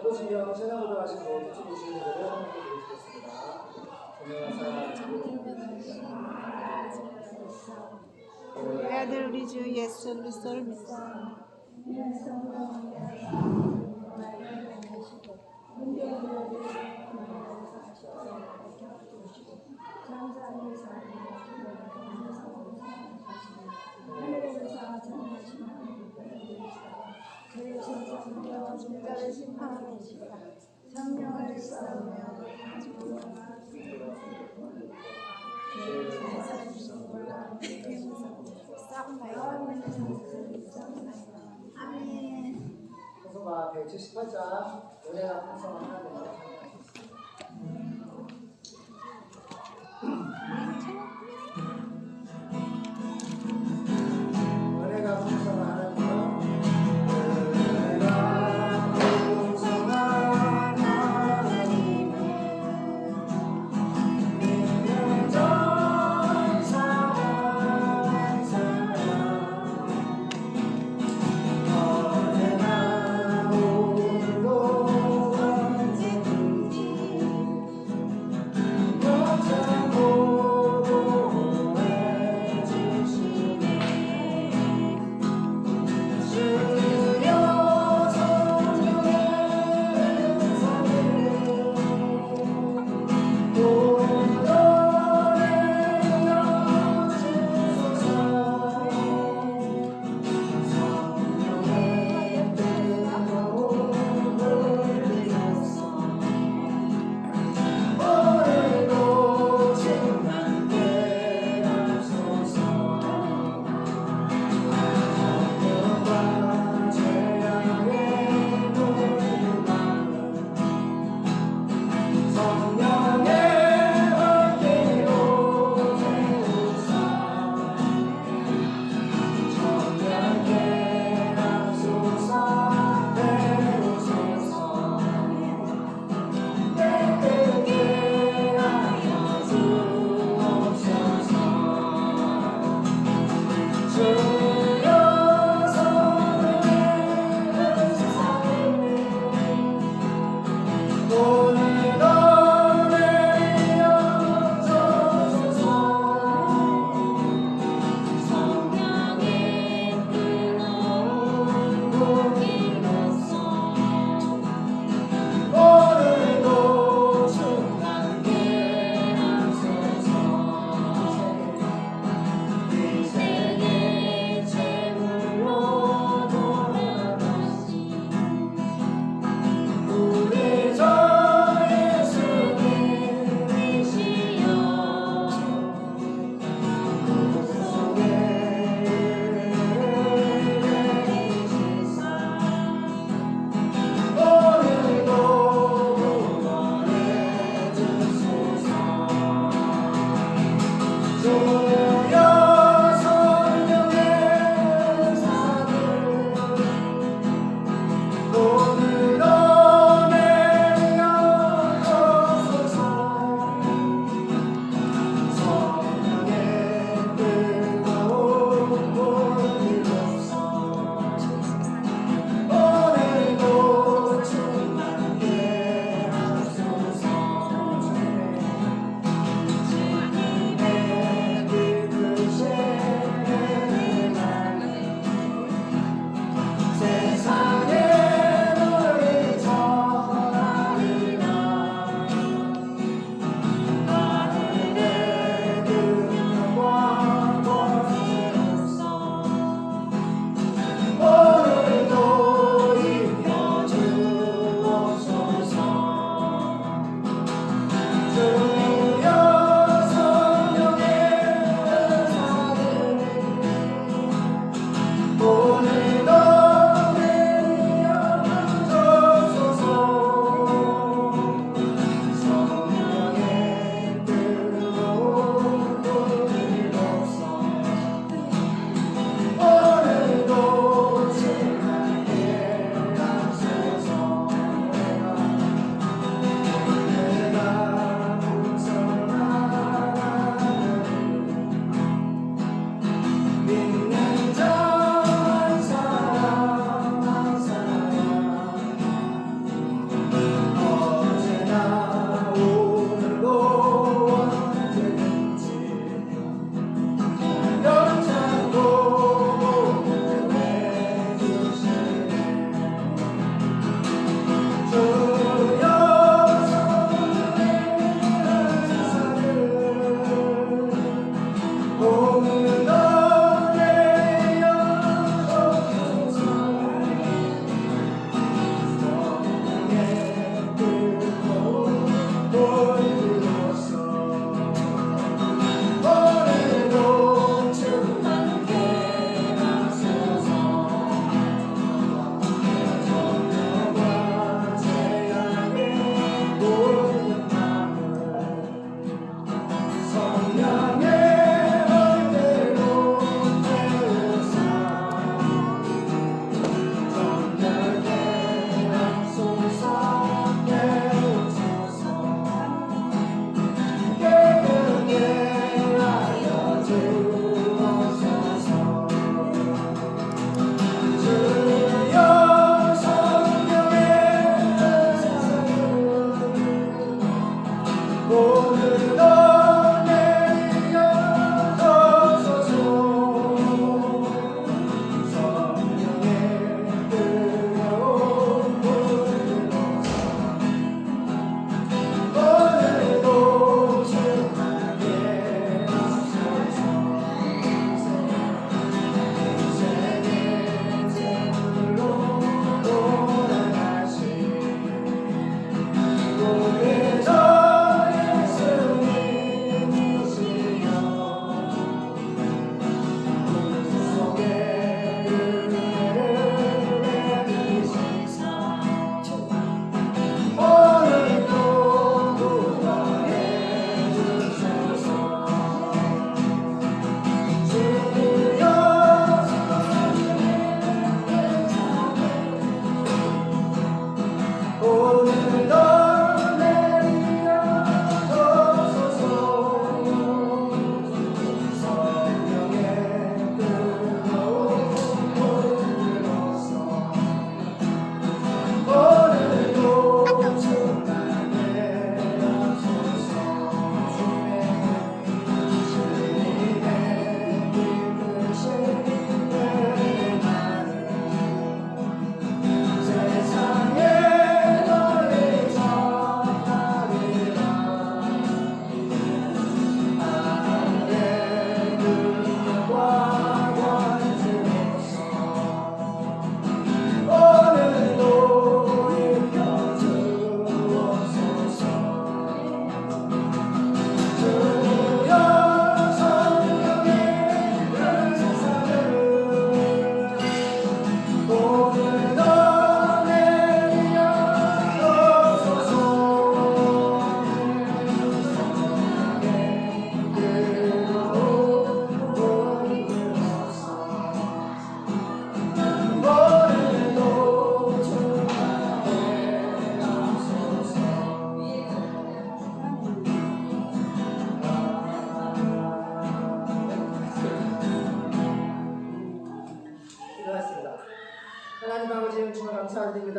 가보시면 세상으로 가신 모든 주신 분들을 함께 드리겠습니다. 우리 아들 우리 주 예수 그리스도를 믿사옵니다. 중자를 심판하시다. 성령을 싸우며 아멘. 성서가 178장 은혜가 풍성한 하나님을 은혜가 풍성한 하나님을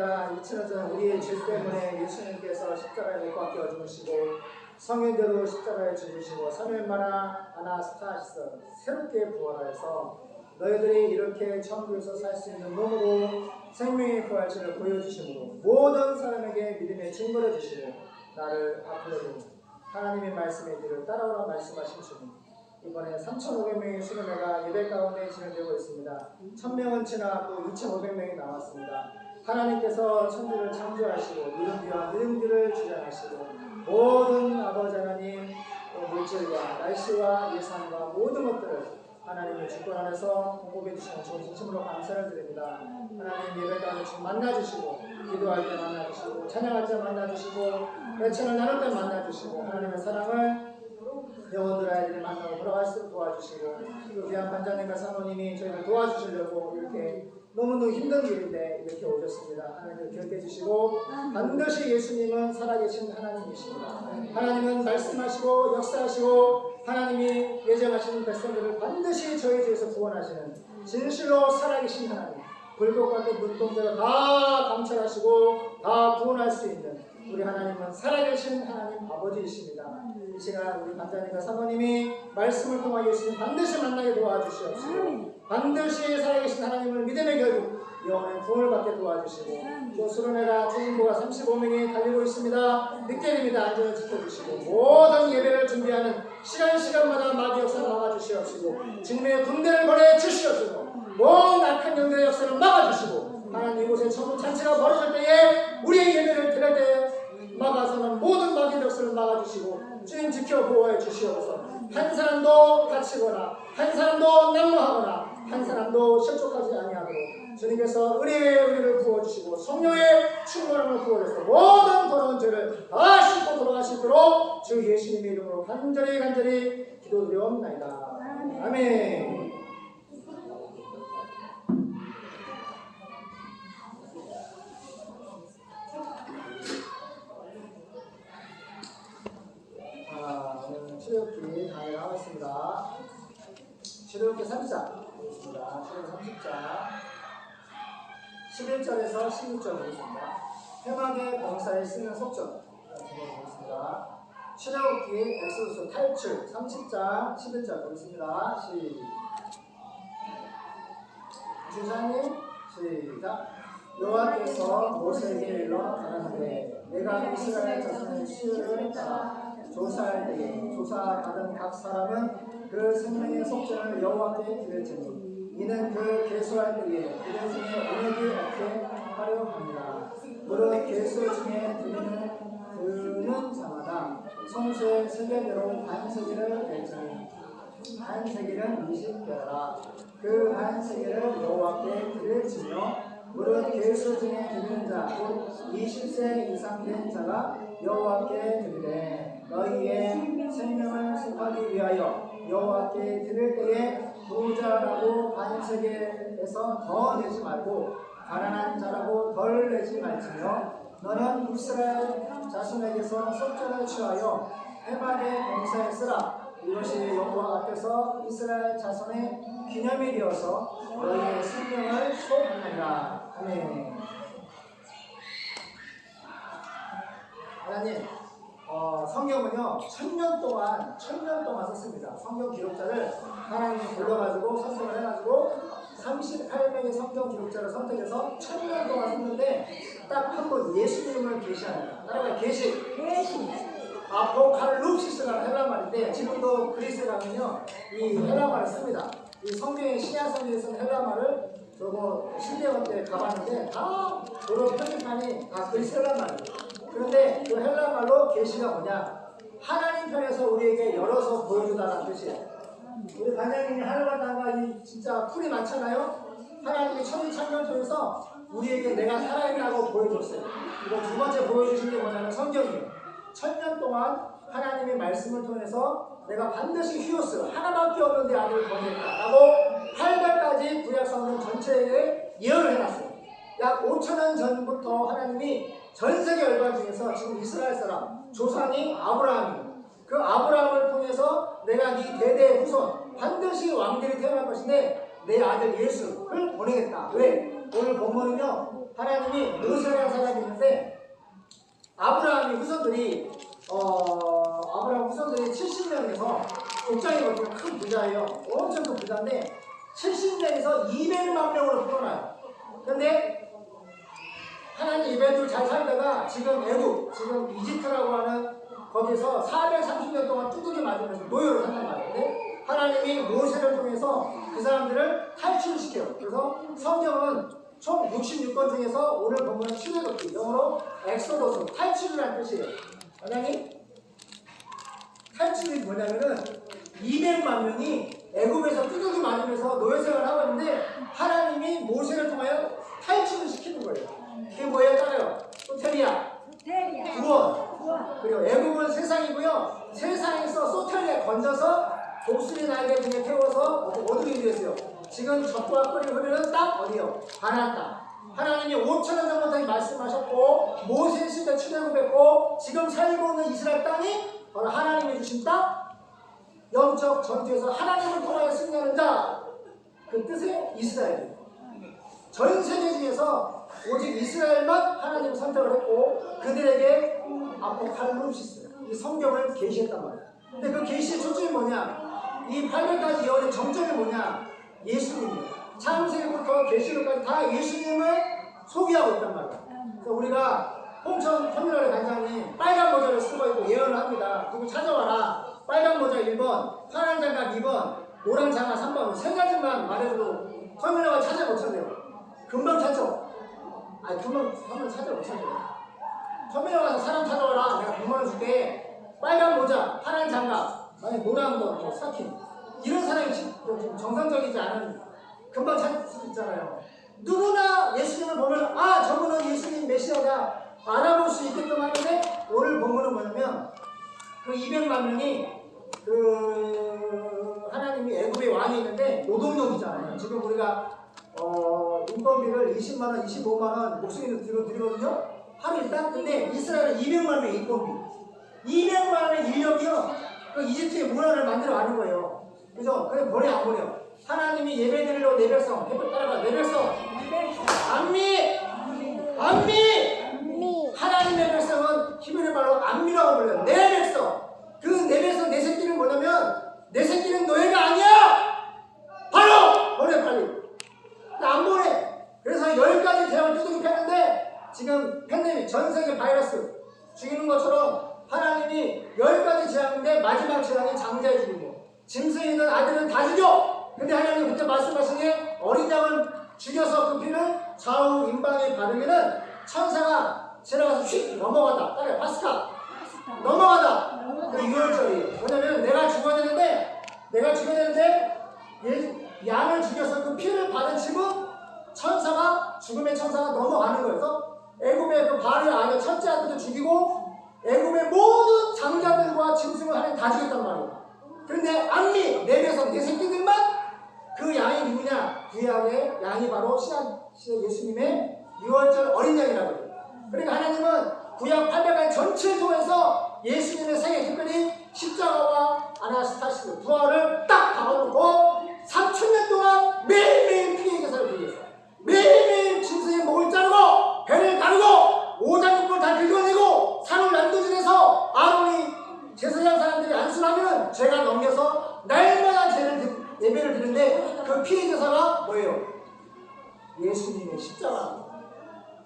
감사합니다. 2000년 전 우리의 죄 때문에 예수님께서 십자가에 못 박혀 죽으시고 성인대로 십자가에 죽으시고 3일 만나 아나스타시스 새롭게 부활하여서 너희들이 이렇게 천국에서 살 수 있는 몸으로 생명의 부활체를 보여주심으로 모든 사람에게 믿음의 증거를 주시고 나를 앞으로 두고 하나님의 말씀의 길을 따라오라 말씀하신 주님, 이번에 3,500명의 수련회가 예배 가운데 진행되고 있습니다. 1,000명은 지나고 2,500명이 남았습니다. 하나님께서 천지를 창조하시고 이른비와 느른비를 주장하시고 모든 아버지 하나님 물질과 날씨와 예산과 모든 것들을 하나님의 주권 안에서 공급해 주시는 좋은 진심으로 감사를 드립니다. 하나님 예배 가운데 지금 만나주시고 기도할 때 만나주시고 찬양할 때 만나주시고 외침을 나눌 때 만나주시고 하나님의 사랑을 영혼들 아이들이 만나고 돌아갈 수 있도록 도와주시고 또 귀한 반장님과 사모님이 저희를 도와주시려고 이렇게 너무너무 힘든 길인데 이렇게 오셨습니다. 하나님을 기억해 주시고 반드시 예수님은 살아계신 하나님이십니다. 하나님은 말씀하시고 역사하시고 하나님이 예정하신 백성들을 반드시 저희 죄에서 구원하시는 진실로 살아계신 하나님, 불꽃 같은 눈동자를 다 감찰하시고 다 구원할 수 있는 우리 하나님은 살아계신 하나님 아버지이십니다. 이 시간 우리 반장님과 사모님이 말씀을 통하여 예수님 반드시 만나게 도와주시옵시고 반드시 살아계신 하나님을 믿음의 결국 영원의 구원을 받게 도와주시고 또 수련회가 주인보가 35명이 달리고 있습니다. 늦게 됩니다. 안전을 지켜주시고 모든 예배를 준비하는 시간마다 마귀 역사를 막아주시옵시고 지금의 군대를 보내주시옵시고 모든 악한 영들의 역사를 막아주시고 하나님 이곳에 천국 잔치가 벌어질 때에 우리의 예배를 드릴 때에 막아서는 모든 마귀 역사를 막아주시고 주님 지켜 보호해 주시옵소서. 한 사람도 다치거나 한 사람도 낙마하거나 한 사람도 실족하지 아니하도록 주님께서 의를 부어주시고 성령의 충만함을 부어주셔서 모든 더러운 죄를 다 씻고 돌아갈 수 있도록 주 예수님의 이름으로 간절히 기도드리옵나이다. 아멘. 오늘 출애굽기 강의를 하고 있습니다. 출애굽기 30장 보겠습니다. 출애굽기 30장 11절에서 16절 보겠습니다. 회막의 병사에 쓰는 속전 보겠습니다. 출애굽기 엑소더스 탈출 30장 11절 보겠습니다. 주사님 시작. 여호와께서 모세에게 일러 가라사대 내가 이스라엘 자손의 수요를 따라 조사할 때에 조사받은 각 사람은 그 생명의 속전을 여호와께 드릴지니 이는 그 계수할 때에 그들 중에 은혜기 없게 하려 합니다. 무릇 계수 중에 드는 자마다 성수의 세계대로 반세기를 낼지니 한 세기는 20개라. 그 한 세기를 여호와께 드릴지며 무릇 계수 중에 드리는 자 곧 20세 이상 된 자가 여호와께 드리되 너희의 생명을 속하기 위하여 여호와께 드릴 때에 부자라고 반세계에서 더 내지 말고 가난한 자라고 덜 내지 말지며 너는 이스라엘 자손에게서 속전을 취하여 회막의 봉사에 쓰라. 이것이 여호와 앞에서 이스라엘 자손의 기념이 되어서 너희의 생명을 소원하리라. 아멘. 하나님, 성경은요 1000년 동안 썼습니다. 성경 기록자를 하나님이 불러가지고 선택을 해가지고 38명의 성경 기록자를 선택해서 1000년 동안 썼는데 딱 한 번 예수님을 계시합니다. 따라가 계시. 아포칼립시스라는 헬라 말인데 지금도 그리스에 가면요 이 헬라 말을 씁니다. 이 성경의 신약성경에 쓴 헬라 말을 저거 신대원 때 가봤는데 다 도로 표지판이 다 그리스 헬라 말이에요. 그런데 그 헬라 말로 계시가 뭐냐? 하나님 편에서 우리에게 열어서 보여주다라는 뜻이에요. 우리 반장님이 하늘바다가 이 진짜 풀이 많잖아요. 하나님이 천지창조를 통해서 우리에게 내가 살아있다고 보여줬어요. 이거 두 번째 보여주신 게 뭐냐면 성경이에요. 1000년 동안 하나님의 말씀을 통해서 내가 반드시 히오스 하나밖에 없는 내 아들을 보내겠다라고 800가지 구약 성경 전체에 예언을 해놨어요. 약 5000년 전부터 하나님이 전 세계 열방 중에서 지금 이스라엘 사람 조상이 아브라함이에요. 그 아브라함을 통해서 내가 네 대대의 후손 반드시 왕들이 태어날 것인데 내 아들 예수를 보내겠다. 왜? 오늘 본문은요 하나님이 모세라는 사람이 있는데 아브라함 후손들이 70명에서 족장이 거치는 큰 부자예요. 엄청 큰 부자인데 70명에서 200만 명으로 풀어나요. 근데 하나님 이벤트를 잘 살다가 지금 애국, 지금 이집트라고 하는 거기서 430년 동안 두들겨 맞으면서 노예로 산단 말이에요. 근데 하나님이 모세를 통해서 그 사람들을 탈출시켜요. 그래서 성경은 총 66권 중에서 오늘 본문은 출애굽기, 영어로 엑소더스, 탈출이라는 뜻이에요. 하나님 탈출이 뭐냐면은 200만 명이 애굽에서 두들겨 맞으면서 노예 생활을 하고 있는데 하나님이 모세를 통하여 탈출을 시키는 거예요. 그게 뭐예요? 따라요. 소테리아, 구원. 그리고 애굽은 세상이고요. 세상에서 소테리아 건져서 독수리 날개 등에 태워서 어디로 인도했어요? 지금 적과 꿀이 흐르는 딱 어디요? 가나안 땅. 하나님이 5,000년 전부터 말씀하셨고 모세 시대 출애굽했고 지금 살고 있는 이스라엘 땅이 바로 하나님이 주신 땅, 영적 전투에서 하나님을 통하여 승리하는 자, 그 뜻의 이스라엘이에요. 전 세계 중에서 오직 이스라엘만 하나님 선택을 했고 그들에게 아포칼립시스, 이 성경을 계시했단 말이에요. 근데 그 계시의 초점이 뭐냐? 이 800가지 예언의 정점이 뭐냐? 예수님이에요. 창세기부터 계시록까지 다 예수님을 소개하고 있단 말이에요. 그래서 우리가 홍천 터미널의 단장님 빨간 모자를 쓰고 있고 예언을 합니다. 누구 찾아와라. 빨간 모자 1번, 파란 장갑 2번, 노란 장갑 3번. 세 가지만 말해도 터미널을 찾아 못 찾아요. 금방 찾죠? 아니 금방 찾아 못 찾아요. 터미널 가서 사람 찾아와라. 내가 100만원 줄게. 빨간 모자, 파란 장갑, 만약 노란 거, 스타킹. 이런 사람이 좀 정상적이지 않은 금방 찾을 수 있잖아요. 누구나 예수님을 보면 아 저분은 예수님 메시아다 알아볼 수 있게끔 하는데 오늘 본문은 뭐냐면 그 200만 명이 그 하나님이 애굽의 왕이 있는데 노동력이잖아요. 지금 우리가 인건비를 20만원, 25만원 목숨이 드리거든요. 하루 일단. 근데 이스라엘은 200만 명의 인건비, 200만 명의 인력이요. 그 이집트의 문화를 만들어 가는 거예요. 그죠? 그래 버려 안 버려? 하나님이 예배드리려고 내 백성, 햇볕 따라가 내 백성 안미 하나님의 백성은 히브리 말로 안미라고 불러요. 내 백성. 그 내 백성 내 새끼는 뭐냐면 내 새끼는 노예가 아니야. 바로 보내 빨리. 안 보내. 그래서 10가지 대왕을 두들겨 폈는데 지금 팬데믹 전 세계 바이러스 죽이는 것처럼 하나님이 10가지 재앙인데 마지막 재앙이 장자의 죽이고 짐승이든 아들은 다 죽여. 근데 하나님이 그때 말씀하신 게 어린 양을 죽여서 그 피를 좌우 임방에 바르면은 천사가 지나가서 휙 넘어간다. 따라요. 파스카 넘어가다. 그 6월절이에요. 뭐냐면 내가 죽어야 되는데 양을 죽여서 그 피를 바른 집은 천사가 죽음의 천사가 넘어가는 거예요. 그래서 애굽의 그 바알의 아들 첫째 아들도 죽이고 애굽의 모든 장자들과 짐승을 하나님 다 죽였단 말이에요. 그런데 안미 내 백성 내 새끼들만 그 양이 누구냐? 구약의 양이 바로 신약 예수님의 6월절 어린 양이라고 해요. 그러니까 하나님은 구약 800년 전체를 통해서 예수님의 생애, 특별히 십자가와 아나스타시스 부활을 딱 박아놓고 3000년 동안 매일매일 피해 제사를 드리겠어요. 매일매일 짐승의 목을 자르고 배를 가르고 오장육부를 다 긁어내고 산을 난도질해서 아론이 제사장 사람들이 안수하면 죄가 넘겨서 날마다 예배를 드리는데 그 피해 제사가 뭐예요? 예수님의 십자가.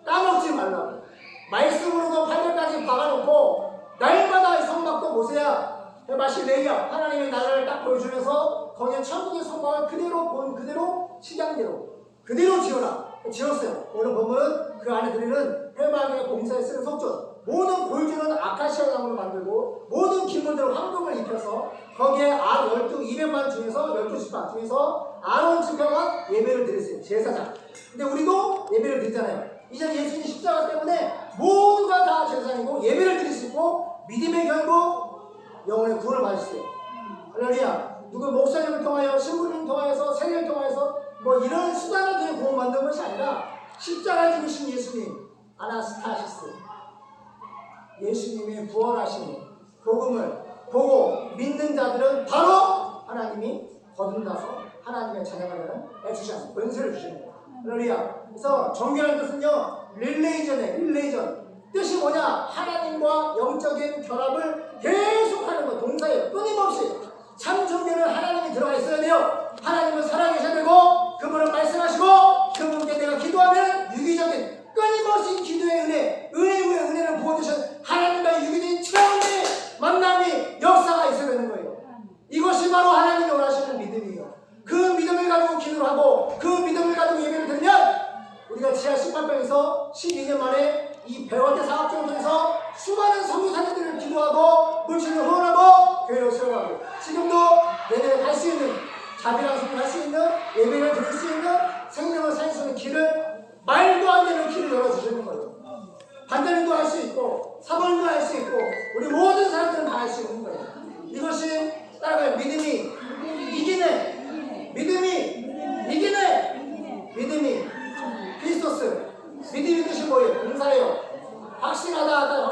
까먹지 말라고. 말씀으로도 800가지 박아놓고 날마다 성막도 모세야 마실레이야 하나님의 나라를 딱 보여주면서 거기에 천국의 성막을 그대로 본 그대로 식양대로 그대로 지었어요. 오늘 보면 그 안에 드리는 회막의 공사에 쓰는 속전 모든 골주는 아카시아 나무로 만들고 모든 기물들을 황금을 입혀서 거기에 200만 중에서 12지파 중에서 아론 지파가 예배를 드렸어요. 제사장. 근데 우리도 예배를 드리잖아요. 이제 예수님 십자가 때문에 모두가 다 제사장이고 예배를 드릴 수 있고 믿음의 결국 영혼의 구원을 받을 수 있어요. 할렐루야. 누구 목사님을 통하여 신부님을 통하여서 세례를 통하여서 뭐 이런 수단을 통해 구원 만든 것이 아니라 십자가 죽으신 예수님 아나스타시스 예수님의 부활하신 복음을 보고 믿는 자들은 바로 하나님이 거듭나서 하나님의 자녀가 되는 엑스샷 권세를 주시는 거예요. 할렐루야. 그래서 종교라는 뜻은요, 릴레이전. 뜻이 뭐냐? 하나님과 영적인 결합을 계속하는 거, 동사예요. 끊임없이. 참 종교는 하나님이 들어가 있어야 돼요. 하나님은 살아계셔야 되고, 그분은 말씀하시고, 그분께 내가 기도하면 유기적인 끊임없이 기도의 은혜, 은혜 위에 은혜를 부어주신 하나님과의 유기적인 체험의 만남이 역사가 있어야 되는 거예요. 이것이 바로 하나님이 원하시는 믿음이에요. 그 믿음을 가지고 기도를 하고, 그 믿음을 가지고 예배를 드리면, 우리가 지하 18평에서 12년 만에 이 배월대 사업장을 통해서 수많은 선교사님들을 기도하고 물질을 후원하고 교회를 세워가고, 지금도 내년에 갈 수 있는, 자비랑 성공할 수 있는, 예배를 드릴 수 있는, 생명을 살릴 수 있는 길을, 말도 안 되는 길을 열어주시는 거예요. 반대도 할 수 있고, 사번도 할 수 있고, 우리 모든 사람들은 다 할 수 있는 거예요. 이것이 따라가요. 믿음이 이기네. 믿음이 크리스토스. 믿음의 뜻이 뭐예요? 공사예요. 확신하다.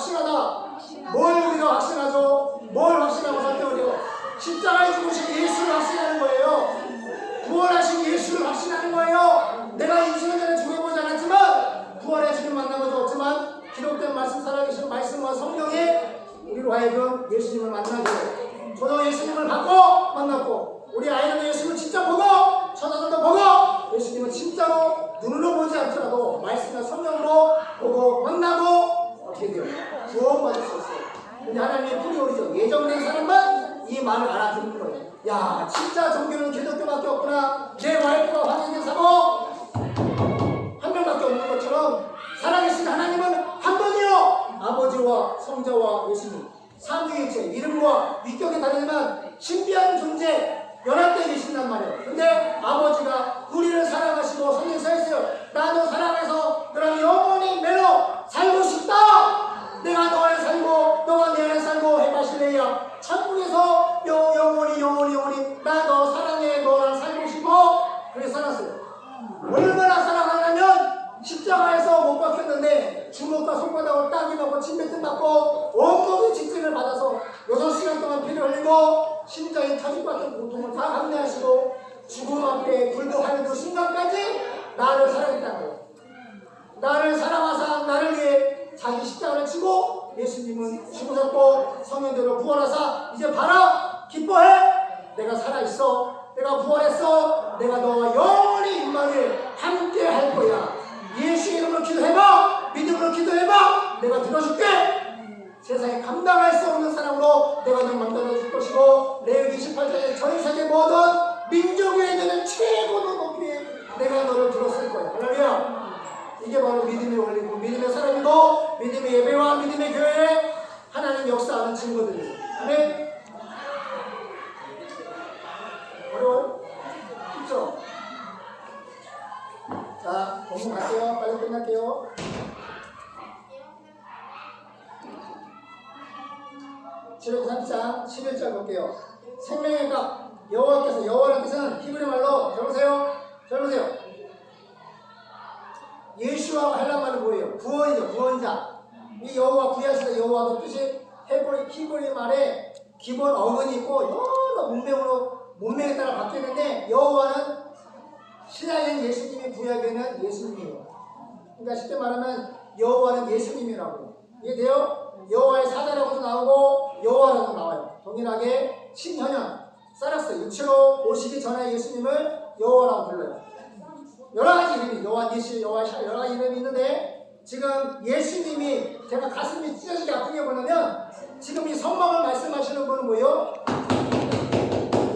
뭘 우리가 확신하죠? 뭘 확신하고 설득을 해요? 십자가에 죽으신 예수를 확신하는 거예요. 부활하신 예수를 확신하는 거예요. 내가 인생을 전에 죽어보지 않았지만, 부활의 주님 만나고 죽었지만, 기록된 말씀, 살아계신 말씀과 성령에 우리로 하여금 예수님을 만나게, 저도 예수님을 받고 만났고, 우리 아이들도 예수님을 진짜 보고, 천사들도 보고, 예수님을 진짜로 눈으로 보지 않더라도 말씀과 성령으로 보고 만나고 어떻게 돼요? 구원받을 수 있어요. 근데 하나님의 뿌리 오리죠. 예정된 사람만 이 말을 알아듣는 거예요. 야, 진짜 종교는 기독교밖에 없구나. 내 와이프가 환경에 사고 한 명밖에 없는 것처럼 살아계신 하나님은 한 분이요. 아버지와 성자와 예수님. 삼위일체, 이름과 위격이 다르지만 신비한 존재, 연합되어 계신단 말이에요. 근데 아버지가 우리를 사랑하시고 성령 서있어요. 나도 사랑해서 너랑 영원히 매너 살고 싶다. 내가 너 안에 살고 너가 내 안에 살고 해마실래야. 천국에서 영원히 나 너 사랑해. 너랑 살고 싶어. 그렇게 살았어요. 얼마나 사랑하냐면 십자가에서 못 박혔는데 주먹과 손바닥을 따기 맞고 침뱉음 맞고 온몸의 직진을 받아서 6시간 동안 피를 흘리고 심장이 터질 것 같은 고통을 다 감내하시고 죽음 앞에 굴복하는 그 순간까지 나를 사랑했다는 거예요. 나를 사랑하사 나를 위해 자기 십자가를 치고 예수님은 죽으셨고 성령대로 부활하사 이제 봐라 기뻐해. 내가 살아있어. 내가 부활했어. 내가 너와 영원히 임마누엘 함께 할 거야. 예수 이름으로 기도해봐. 믿음으로 기도해봐. 내가 들어줄게. 세상에 감당할 수 없는 사람으로 내가 널 만들어줄 것이고 레위기 28장에 전 세계 모든 민족 위에 있는 최고의 높이에 내가 너를 들었을 거야. 할렐루야. 이게 바로 믿음의 원리고 믿음의 사람이고 믿음의 예배와 믿음의 교회에 하나님 역사하는 증거들이에요. 아멘. 어려워요? 그렇죠? 자, 본문 갈게요. 빨리 끝날게요. 출애굽기 30장 11절 볼게요. 생명의 값 여호와께서, 여호와라는 뜻은 히브리 말로 잘 보세요. 예수와 하란 말은 뭐예요? 구원이죠. 구원자. 이 여호와 구하시다 여호와도 뜻이 히브리 말에 기본 어근이 있고 여러 문명에 따라 바뀌는데 여호와는 신약에는 예수님이, 구약에는 예수님이에요. 그러니까 쉽게 말하면 여호와는 예수님이라고. 이해돼요? 여호와의 사자라고도 나오고 여호와라고 나와요. 동일하게 신현현 살았어요. 육체로 오시기 전에 예수님을 여호와라고 불러요. 여러 가지 이름이 여호와 니시, 여호와 샤 여러 가지 이름이 있는데 지금 예수님이 제가 가슴이 찢어지게 아픈 게 뭐냐면 지금 이 성막을 말씀하시는 분은 뭐예요?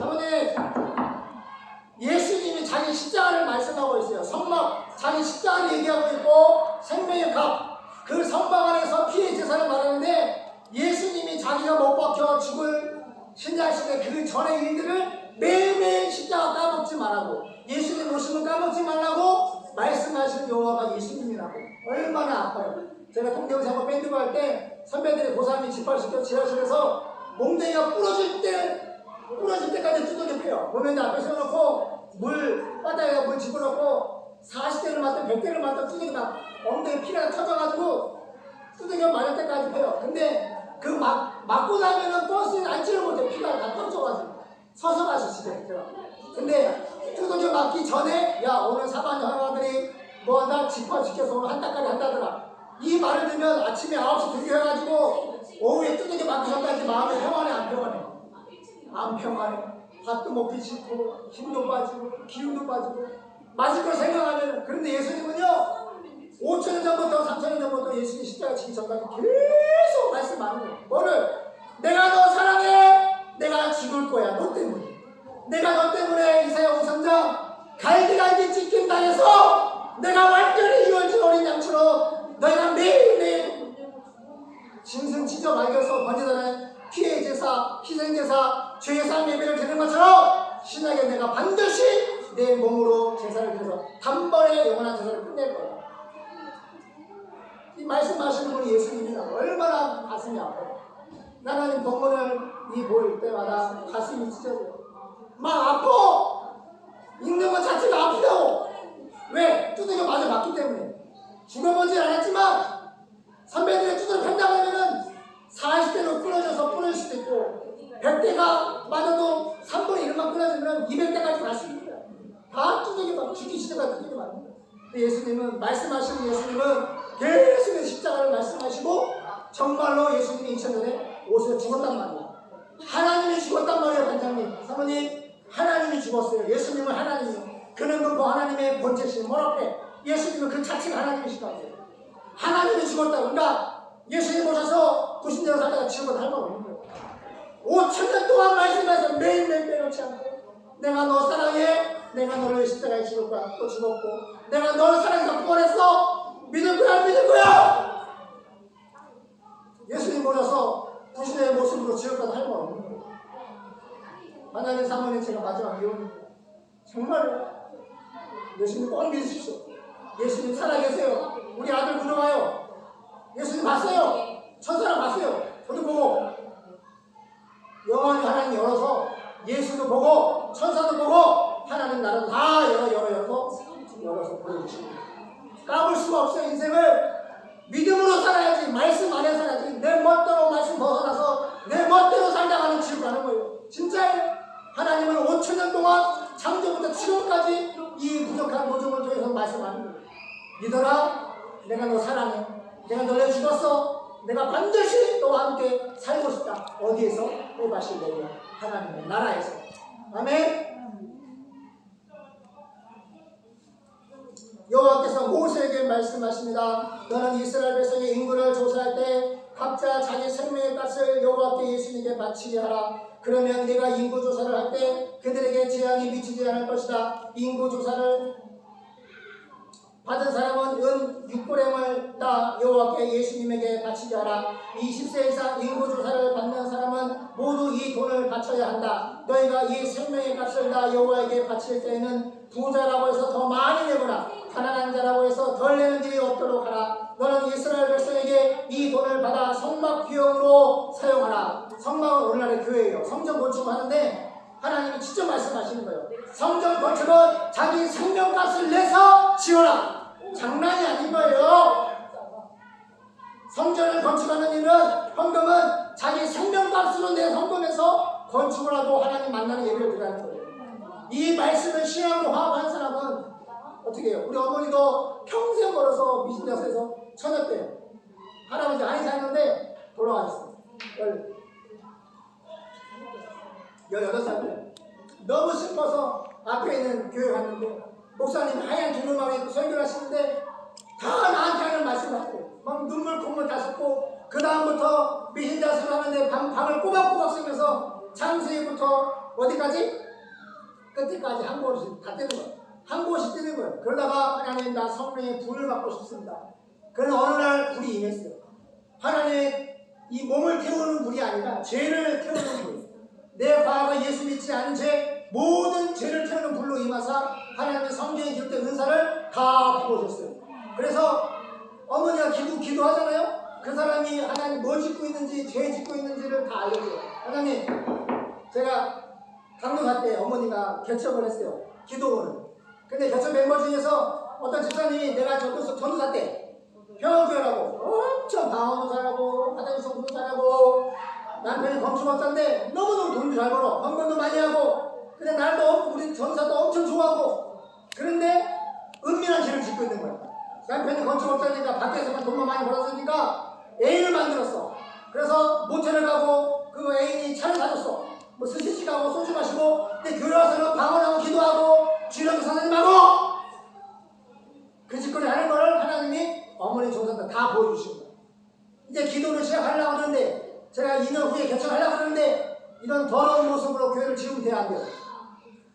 아버님, 예수님이 자기 십자가를 말씀하고 있어요. 성막, 자기 십자가를 얘기하고 있고 생명의 값, 그 성막 안에서 피의 제사를 말하는데 예수님이 자기가 못 박혀 죽을 신자시대 그 전의 일들을 매일매일 십자가 까먹지 말라고, 예수님 오시면 까먹지 말라고 말씀하시는 여호와가 예수님이라고. 얼마나 아파요. 제가 통경사고 밴드부 할 때 선배들이 고3이 집발시켜 지하실에서 몽둥이가 부러질 때까지 두들겨 패요. 보면 앞에 세워놓고 바닥에 물 집어넣고 40대를 맞든 100대를 맞든 두들겨 막 엉덩이 피가 터져가지고 두들겨 맞을 때까지 패요. 근데 그 맞고 나면은 버스에 앉지를 못해. 피가 다 떨어져가지고 서서 가시 집에. 근데 두들겨 맞기 전에 야 오늘 사반 형아들이 들면 아침에 9시 등교해가지고 오후에 뚜둑이 맡기셨다는지 마음이 평안해 안 평안해? 안 평안해. 밥도 먹기 싫고 힘도 빠지고 기운도 빠지고 맞을 걸 생각하면. 그런데 예수님은요 5,000년 전부터 3,000년 전부터 예수님 십자가 지기 전까지 계속 말씀하는 거예요. 뭐를? 내가 너 사랑해. 내가 죽을 거야. 너 때문에. 내가 너 때문에 이사야 53장 갈기갈기 찢김 당해서 내가 완전히 이루어진 어린 양처럼 너희가 매일매일 짐승 찢어 말겨서 번제단에 피해 제사, 희생 제사, 죄의 사함 예배를 드리는 것처럼 신약에 내가 반드시 내 몸으로 제사를 드려서 단번에 영원한 제사를 끝낼 거야. 이 말씀하시는 분이 예수님이라 얼마나 가슴이 아파요. 나는 본문을 볼 때마다 가슴이 찢어져요. 막 아파. 읽는 것 자체가 아프다고. 왜? 두들겨 맞아 맞기 때문에. 죽어보진 않았지만 선배들의 두들겨 팬다고 하면은 40대로 끊어져서 끊어질 수도 있고 100대가 맞아도 3분의 1만 끊어지면 200대까지 갈 수 있는 거야. 다 두들겨 맞고 죽기 시대가 두들겨 맞는 거야. 근데 예수님은 말씀하시는 예수님은 계속 십자가를 말씀하시고 정말로 예수님이 2000년에 오셔서 죽었단 말이야. 하나님이 죽었단 말이에요. 반장님, 사모님. 하나님이 죽었어요. 예수님은 하나님이요. 그는 그 하나님의 본체신 뭐라고 해? 예수님은 그 자체가 하나님이시다고. 하나님이 죽었다고. 그러니까 예수님 오셔서 90년 살다가 지옥을 할 말 없는 거예요. 5,000년 동안 말씀하셔서 매일매일 빼놓지 않고 내가 너 사랑해. 내가 너를 십자가에 죽을 거야. 또 죽었고 내가 너를 사랑해서 구원했어. 믿을 거야 안 믿을 거야? 예수님 오셔서 부신의 모습으로 지옥 가서 할 말 없는 거예요. 하나님 사모님 제가 마지막 예언입니다. 정말요. 예수님 꼭 믿으십시오. 예수님 살아계세요. 우리 아들 구조가요. 예수님 봤어요. 천사랑 봤어요. 저도 보고 영원히 하나님 열어서 예수도 보고 천사도 보고 하나님 나라도 다 열어서 보여주시고 까볼 수가 없어요. 인생을 믿음으로 살아야지. 말씀 안에 살아야지. 내 멋대로 말씀 벗어나서 내 멋대로 살다가는 지옥 가는 거예요. 진짜예요. 하나님은 5,000년 동안 창조부터 지금까지 이 부족한 모종을 통해서 말씀하는 거예요. 믿어라. 내가 너 사랑해. 내가 너를 죽었어. 내가 반드시 너와 함께 살고 싶다. 어디에서? 또다시 내려 하나님의 나라에서. 아멘. 여호와께서 모세에게 말씀하십니다. 너는 이스라엘 백성의 인구를 조사할 때 각자 자기 생명의 값을 여호와께 예수님께 바치게 하라. 그러면 네가 인구 조사를 할 때 그들에게 재앙이 미치지 않을 것이다. 인구 조사를 받은 사람은 은 6보렘을 따 여호와께 예수님에게 바치게 하라. 20세 이상 인구 조사를 받는 사람은 모두 이 돈을 바쳐야 한다. 너희가 이 생명의 값을 다 여호와에게 바칠 때에는 부자라고 해서 더 많이 내거나 가난한 자라고 해서 덜 내는 일이 없도록 하라. 너는 이스라엘 백성에게 이 돈을 받아 성막 비용으로 사용하라. 성막은 오늘날의 교회예요. 성전 건축하는데 하나님이 직접 말씀하시는 거예요. 성전 건축은 자기 생명값을 내서 지어라. 장난이 아닌 거예요. 성전을 건축하는 일은 헌금은 자기 생명값으로 내 헌금해서 건축을 하고 하나님 만나는 예배를 드리는 거예요. 이 말씀을 신앙으로 화합한 사람은 어떻게 해요? 우리 어머니도 평생 걸어서 미신자서에서 처녔대요. 할아버지 안에 사는데 돌아가셨어요. 18살 때. 너무 슬퍼서 앞에 있는 교회 갔는데 목사님 하얀 두루마리 입고 설교를 하시는데 다 나한테 하는 말씀을 하고 막 눈물 콧물 다 쏟고 그 다음부터 미신자서를 하는데 방을 꼬박꼬박 쓰면서 창세기부터 어디까지? 끝에까지 한 곳이 다 뜨는 거예요. 한 곳이 뜨는 거예요. 그러다가 하나님 나 성령의 불을 받고 싶습니다. 그는 어느 날 불이 임했어요. 하나님의 이 몸을 태우는 불이 아니라 죄를 태우는 불. 내 과거가 예수 믿지 않은 죄 모든 죄를 태우는 불로 임하사 하나님의 성경에 기록된 은사를 다 부어줬어요. 그래서 어머니가 기도하잖아요. 그 사람이 하나님 뭐 짓고 있는지 죄 짓고 있는지를 다 알려줘요. 하나님 제가 강릉 갈 때 어머니가 개척을 했어요. 기도원을. 근데 개척 멤버 중에서 어떤 집사님이 내가 전도사 때 평화교회라고 엄청 방언도 잘하고 화장실 청소도 잘하고 남편이 건축업자인데 너무너무 돈도 잘 벌어. 헌금도 많이 하고 근데 날도 우리 전사도 엄청 좋아하고 그런데 은밀한 죄를 짓고 있는 거야. 남편이 건축 업자니까 밖에서만 돈만 많이 벌었으니까 애인을 만들었어. 그래서 모텔을 가고 그 애인이 차를 사줬어. 뭐 스시집 가고 소주 마시고. 근데 교회 와서는 방언하고 기도하고 주일학교 선생님하고 그 짓거리 하는 거를 하나님이 어머니 종사들 다 보여주신 거예요. 이제 기도를 시작하려고 하는데 제가 2년 후에 개척하려고 하는데 이런 더러운 모습으로 교회를 지으면 돼요, 안 돼요?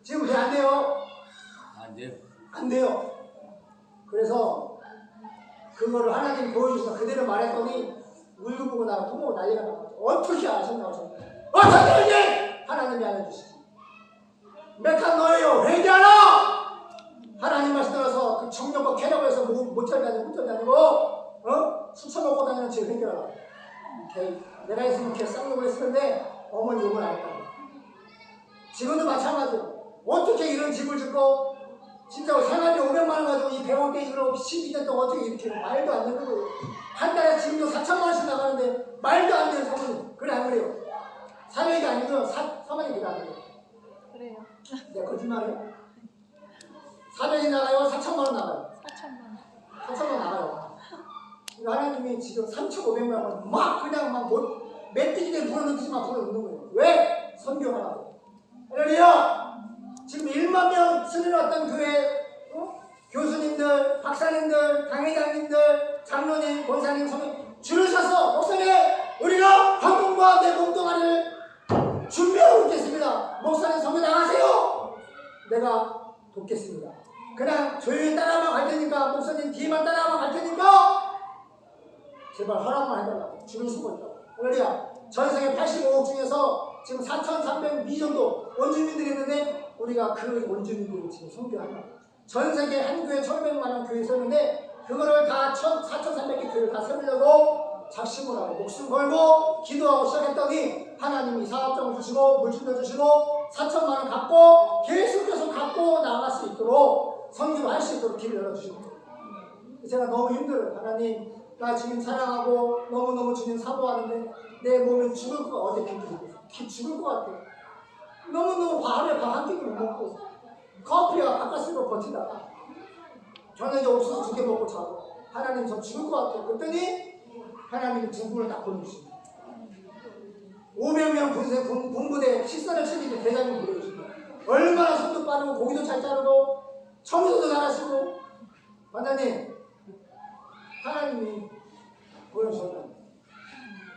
지으면 돼요, 안 돼요? 안 돼요. 안 돼요. 그래서 그거를 하나님이 보여주셔서 그대로 말했더니 울고 보고 나가 부모가 난리가 나고 어떻게 아셨냐고 저는 어떻게 알지? 하나님이 알려주시지. 메카 너예요. 회개하라. 하나님 말씀 들어서 그 청년과 캐라고 해서 모텔 다니고 호텔 다니고 술 처먹고 다니는 집 회개하라. 내가 했으면 걔 쌍욕을 했을 텐데 어머니 욕을 안 했다. 지금도 마찬가지예요. 어떻게 이런 집을 짓고 진짜 생활비 500만 원 가지고 이 배울 때 이걸 12년 동안 어떻게 이렇게 말도 안 되는 거예요. 한 달에 지금도 4천만 원씩 나가는데 말도 안 되는 사모님. 그래 안 그래요? 사명이 아니고요. 사모님 그래 안 그래요? 그래요. 내가 거짓말해요? 사명이 나가요? 4천만 원 나가요? 4천만. 4천만 원 나가요. 하나님이 지금 3,500만 원 막 그냥 막 멧돼지에 불어넣듯이 막 불어넣는 거예요. 왜? 선교하라고. 할렐루야! 지금 1만 명 스며났던 교회 교수님들, 박사님들, 당회장님들, 장로님, 권사님, 성님 줄을 서서 목사님 우리가 한국과 내 공동화를 준비하고 있겠습니다. 목사님 성교 나가세요. 내가 돕겠습니다. 그냥 조용히 따라만 갈 테니까 목사님 뒤만 따라만 갈 테니까 제발 허락만 해달라고 줄을 서고 있다고. 할렐루야. 전 세계 85억 중에서 지금 4,300미 정도 원주민들이 있는데 우리가 그 원주민들을 지금 선교한다. 전 세계 한 교회 1,100만 원 교회 세우는데 그거를 다 4,300개 교회를 다 세우려고 작심을 하고 목숨 걸고 기도하고 시작했더니 하나님이 사업장을 주시고 물질도 주시고 4천만 원 갚고 계속해서 갚고 나갈 수 있도록 선교를 할 수 있도록 길을 열어주시고 제가 너무 힘들어요. 하나님 나 지금 사랑하고 너무너무 주님 사모하는데 내 몸이 죽을 것 같아. 어제 기 죽을 것 같아. 너무너무 하루에 밥 한 끼도 못 먹고 커피와 바깥으로 버티다가 저녁에 옥수수 2개 먹고 자고 하나님 저 죽을 것 같아. 그랬더니 하나님이 두 분을 딱 보내주십니다. 500명 군부대 식사를 챙기는 대장님 보내주십니다. 얼마나 손도 빠르고 고기도 잘 자르고 청소도 잘하시고 하나님 하나님이 보여주셨다.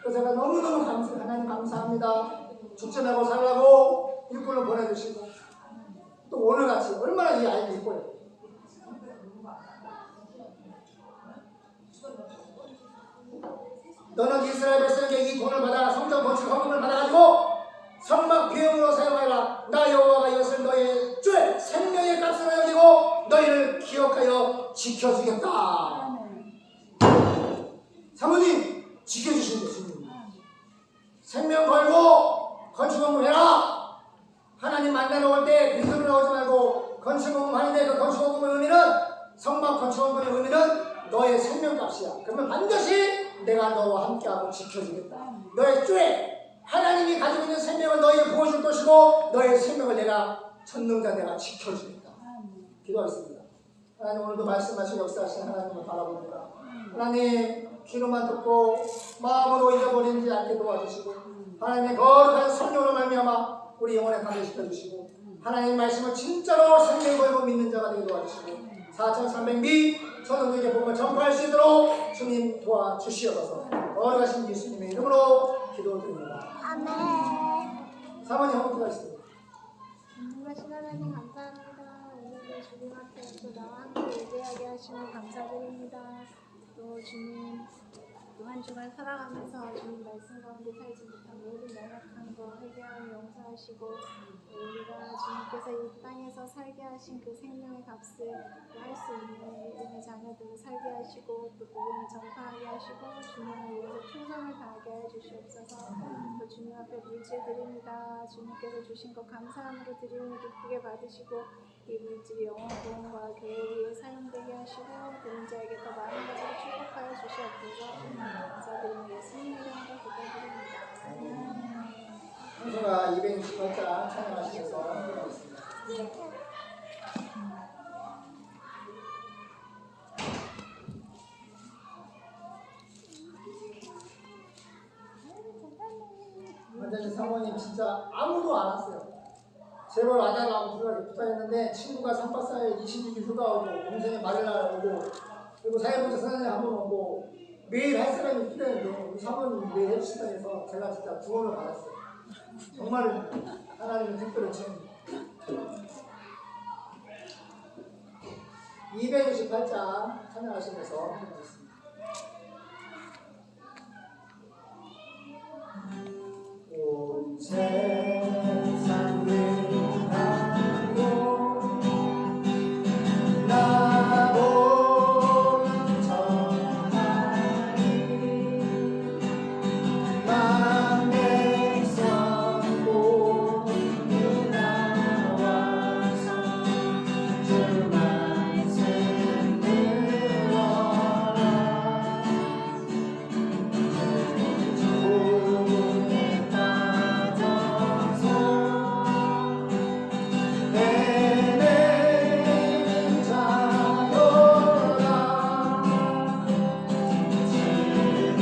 그래서 제가 너무너무 감사해요. 하나님 감사합니다. 죽지 말고 살라고 일꾼을 보내주시고 또 오늘같이 얼마나 이 아이를 이뻐요. 너는 이스라엘 백성에게 이 돈을 받아 성전 건축 헌금을 받아가지고 성막 비용으로 사용하라. 나 여호와가 이것을 너의 죄 생명의 값으로 여기고 너희를 기억하여 지켜주겠다. 사모님 지켜주시는 것입니다. 생명 걸고 건축 헌금 해라. 하나님 만나러 올 때 빈손으로 오지 말고 건축 헌금 하는데 그 건축 헌금의 의미는 성막 건축 헌금의 의미는 너의 생명값이야. 그러면 반드시 내가 너와 함께하고 지켜주겠다. 너의 죄 하나님이 가지고 있는 생명을 너에게 부어줄 것이고 너의 생명을 내가 전능자 내가 지켜주겠다. 기도하겠습니다. 하나님 오늘도 말씀하시고 역사하시는 하나님을 바라봅니다. 하나님 귀로만 듣고 마음으로 잊어버리지 않게 도와주시고 하나님의 거룩한 성령으로 말미암아 우리 영혼에 감동시켜주시고 하나님의 말씀을 진짜로 생명 걸고 믿는 자가 되게 도와주시고 4,300미 전원에게 복음을 전파할 수 있도록 주님 도와주시옵소서. 거룩하신 예수님의 이름으로 기도드립니다. 아멘. 사모님 한번 기도하겠습니다. 전능하신 하나님 감사합니다. 오늘도 주님 앞에 또 나와 함께 예배하게 하시면 감사드립니다. 또 주님 또 한 주간 살아가면서 주님 말씀 가운데 살지 못한 모든 연약한 거 회개하여 용서하시고 우리가 주님께서 이 땅에서 살게 하신 그 생명의 값을 할 수 있는 믿음의 자녀들을 살게 하시고 또 복음을 전파하게 하시고 주님을 위해서 충성을 다하게 해 주시옵소서. 또 주님 앞에 물질 드립니다. 주님께서 주신 것 감사함으로 드리는 기쁘게 받으시고 이 물질이 영혼 구원과 교회 위에 사용되게 하시고 드린 자에게 더 많은 것을 축복하여 주시옵소서. 감사드리는 예수님 이름으로 기도드립니다. 성서가 268장 찬양하시면서 기도하겠습니다. 완전히 사모님 진짜 아무도 안 왔어요. 제발 와달라고 부탁했는데 친구가 3박 4일 26일 휴가 오고 동생이 말일날 오고 그리고 사회복지 선생님 한 번 오고 매일 할 사람이 필요했는데 우리 사모님 매일 해주신다 해서 제가 진짜 구원을 받았어요. 정말 하나님은 특별히 채웁니다. 268장 찬양하시면서 하겠습니다. 온 세상 위하여 나 보는 전하리 만백성 모두 나와서 주 말씀 들어라 주에 빠져서 헤매는 자로라 주님의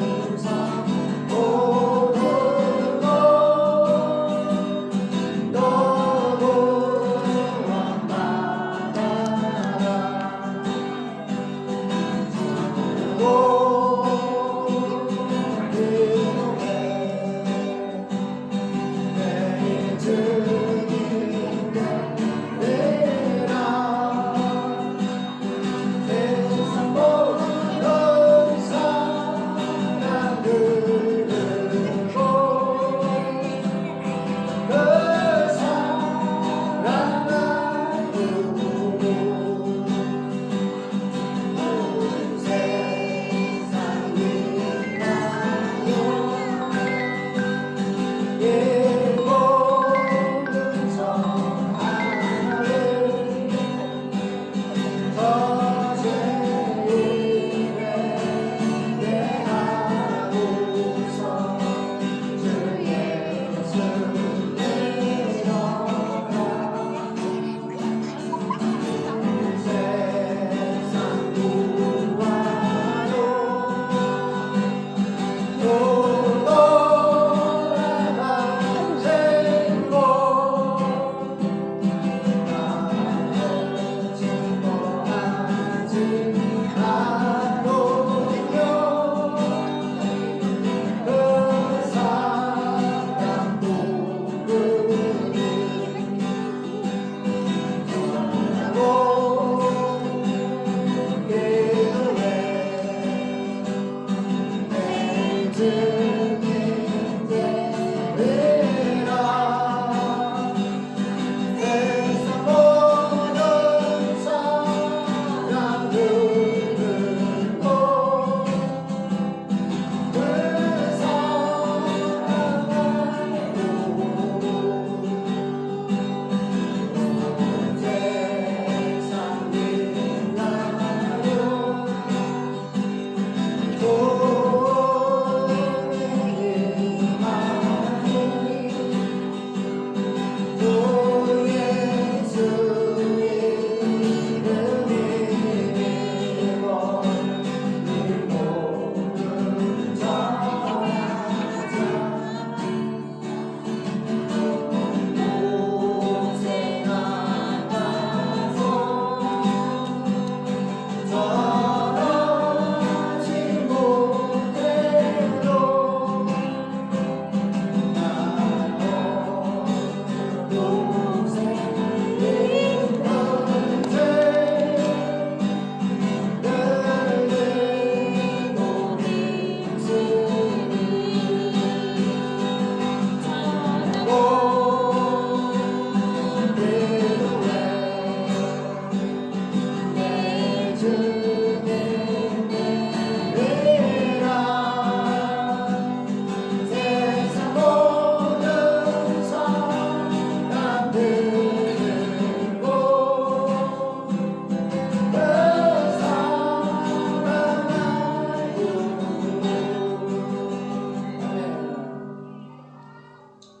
음성 오는 것 너무 원망하라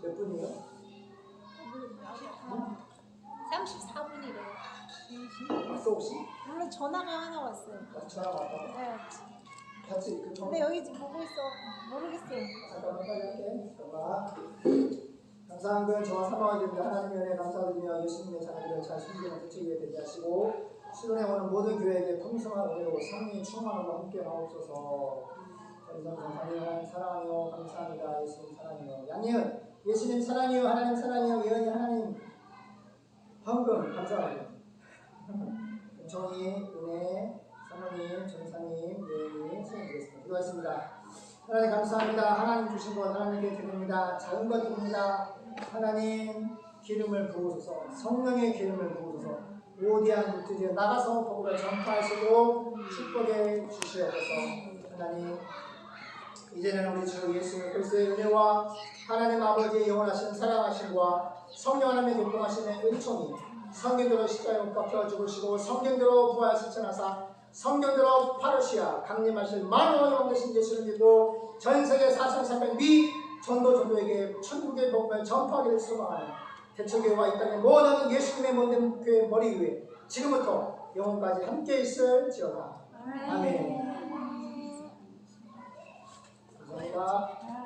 몇 분이요? 34분이래요. 왔어 혹시? 물론 전화가 하나 왔어요. 전화 왔다고? 네. 같이 그 근데 여기 지금 보고 있어. 모르겠어요. 잠깐만 빨리 할게. 잠깐만. 감사한 그 저와 사모하게 됩니다. 하나님의 은혜 감사드리며 예수님의 자녀들을 잘 숨기는 대책에 되게 하시고 시간에 오는 모든 교회에게 풍성한 은혜로 성령의 충만함과 함께 나옵소서. 전성성 장님은 사랑하며 감사합니다. 예수님 사랑해요. 양예은 예수님 사랑해요. 하나님 사랑해요. 예언이 하나님 헌금 감사합니다. 정희, 은혜, 사모님, 전사님, 예언이 수행드리겠습니다. 기도하겠습니다. 하나님 감사합니다. 하나님 주신 것 하나님께 드립니다. 작은 것 드립니다. 하나님 기름을 부으소서. 성령의 기름을 부으소서. 오디안 루트지에 나가서 복음을 전파하시고 축복해 주시옵소서. 하나님 이제는 우리 주 예수 그리스도의 은혜와 하나님 아버지의 영원하신 사랑하심과 성령 하나님의 교통하심의 은총이 성경대로 십자가에 못 박혀 죽으시고 성경대로 부활 실천하사 성경대로 파르시아 강림하실 만왕의 왕 되신 예수를 믿고 전세계 4,300 미 전도에게 천국의 복음을 전파하기를 소망하는 대처교회와 이 땅의 모든 예수님의 모든 교회 머리 위에 지금부터 영원까지 함께 있을지어다. 아멘.